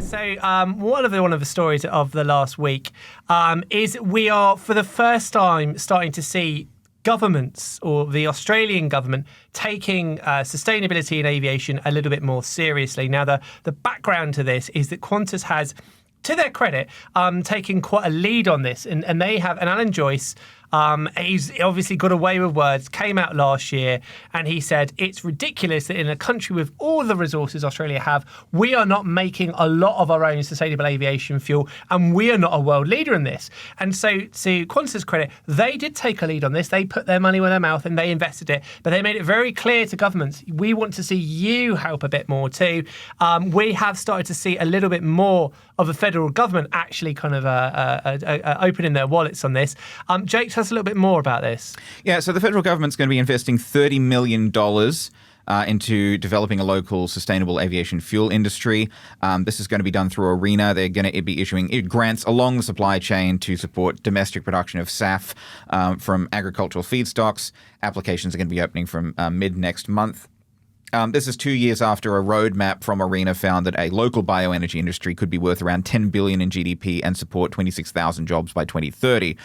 So one of the stories of the last week is we are, for the first time, starting to see governments, or the Australian government, taking sustainability in aviation a little bit more seriously. Now, the background to this is that Qantas has, to their credit, taken quite a lead on this, and they have, and Alan Joyce, he's obviously got away with words, came out last year, and he said it's ridiculous that in a country with all the resources Australia have, we are not making a lot of our own sustainable aviation fuel, and we are not a world leader in this. And so, to Qantas' credit, they did take a lead on this. They put their money where their mouth and they invested it, but they made it very clear to governments, we want to see you help a bit more too. We have started to see a little bit more of the federal government actually kind of opening their wallets on this. Jake, tell us a little bit more about this. Yeah, so the federal government's going to be investing $30 million into developing a local sustainable aviation fuel industry. This is going to be done through ARENA. They're going to be issuing grants along the supply chain to support domestic production of SAF from agricultural feedstocks. Applications are going to be opening from mid next month. This is 2 years after a roadmap from ARENA found that a local bioenergy industry could be worth around $10 billion in GDP and support 26,000 jobs by 2030.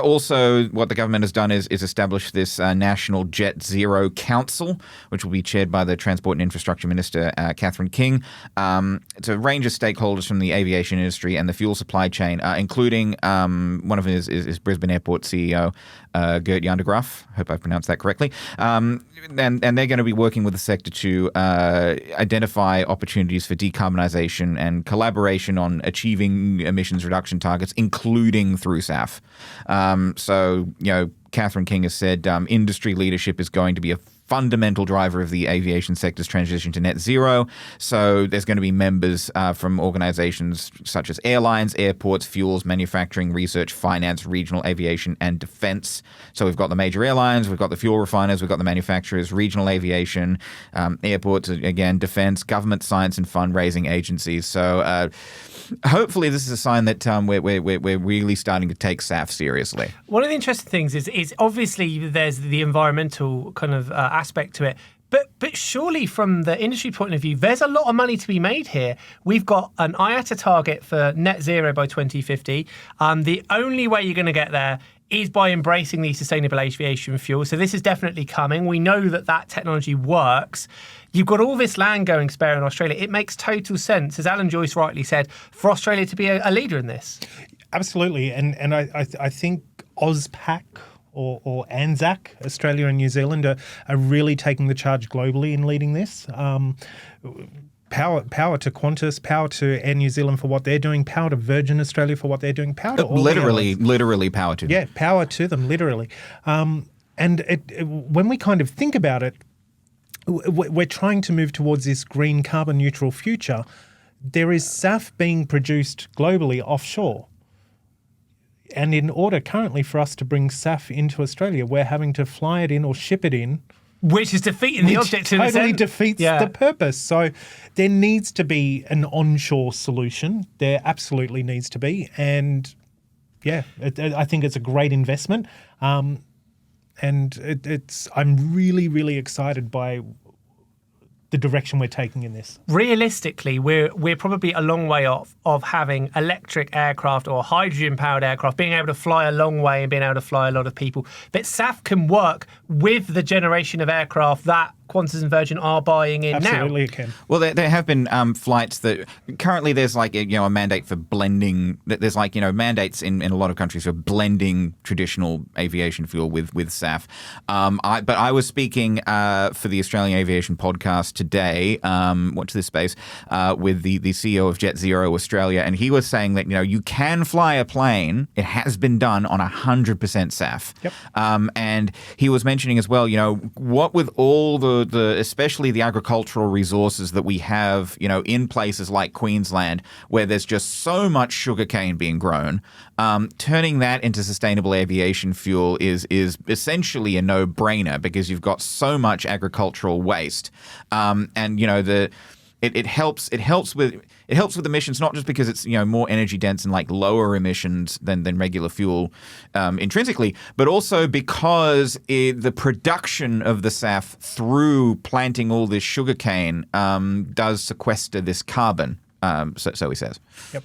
Also, what the government has done is establish this National Jet Zero Council, which will be chaired by the Transport and Infrastructure Minister, Catherine King. It's a range of stakeholders from the aviation industry and the fuel supply chain, including one of them is Brisbane Airport CEO, Gert Jandegraaf. Hope I pronounced that correctly. And they're going to be working with the sector to identify opportunities for decarbonisation and collaboration on achieving emissions reduction targets, including through SAF. So, Catherine King has said industry leadership is going to be a fundamental driver of the aviation sector's transition to net zero. So there's going to be members from organizations such as airlines, airports, fuels, manufacturing, research, finance, regional aviation, and defense. So we've got the major airlines, we've got the fuel refiners, we've got the manufacturers, regional aviation, airports, again, defense, government science and fundraising agencies. So hopefully this is a sign that we're really starting to take SAF seriously. One of the interesting things is obviously there's the environmental kind of aspect to it. But surely from the industry point of view, there's a lot of money to be made here. We've got an IATA target for net zero by 2050. The only way you're going to get there is by embracing the sustainable aviation fuel. So this is definitely coming. We know that technology works. You've got all this land going spare in Australia. It makes total sense, as Alan Joyce rightly said, for Australia to be a leader in this. Absolutely. And I think AusPac or ANZAC, Australia and New Zealand, are really taking the charge globally in leading this. Power to Qantas, power to Air New Zealand for what they're doing, power to Virgin Australia for what they're doing, power to all literally power to them. Yeah, power to them, literally. When we kind of think about it, we're trying to move towards this green carbon neutral future. There is SAF being produced globally offshore. And in order currently for us to bring SAF into Australia, we're having to fly it in or ship it in. Which is defeating the object. Totally defeats the purpose. So there needs to be an onshore solution. There absolutely needs to be. And I think it's a great investment. And I'm really, really excited by the direction we're taking in this. Realistically, we're probably a long way off of having electric aircraft or hydrogen-powered aircraft being able to fly a long way and being able to fly a lot of people. But SAF can work with the generation of aircraft that Qantas and Virgin are buying in now. Absolutely, it can. Well, there have been flights that currently there's a mandate for blending. There's mandates in a lot of countries for blending traditional aviation fuel with SAF. But I was speaking for the Australian Aviation podcast today. Watch this space with the CEO of Jet Zero Australia, and he was saying that you can fly a plane. It has been done on 100% SAF. Yep. And he was mentioning as well, what with all the especially the agricultural resources that we have, in places like Queensland, where there's just so much sugarcane being grown, turning that into sustainable aviation fuel is essentially a no-brainer because you've got so much agricultural waste, It helps with emissions, not just because it's more energy dense and lower emissions than regular fuel intrinsically, but also because the production of the SAF through planting all this sugarcane does sequester this carbon. So he says. Yep.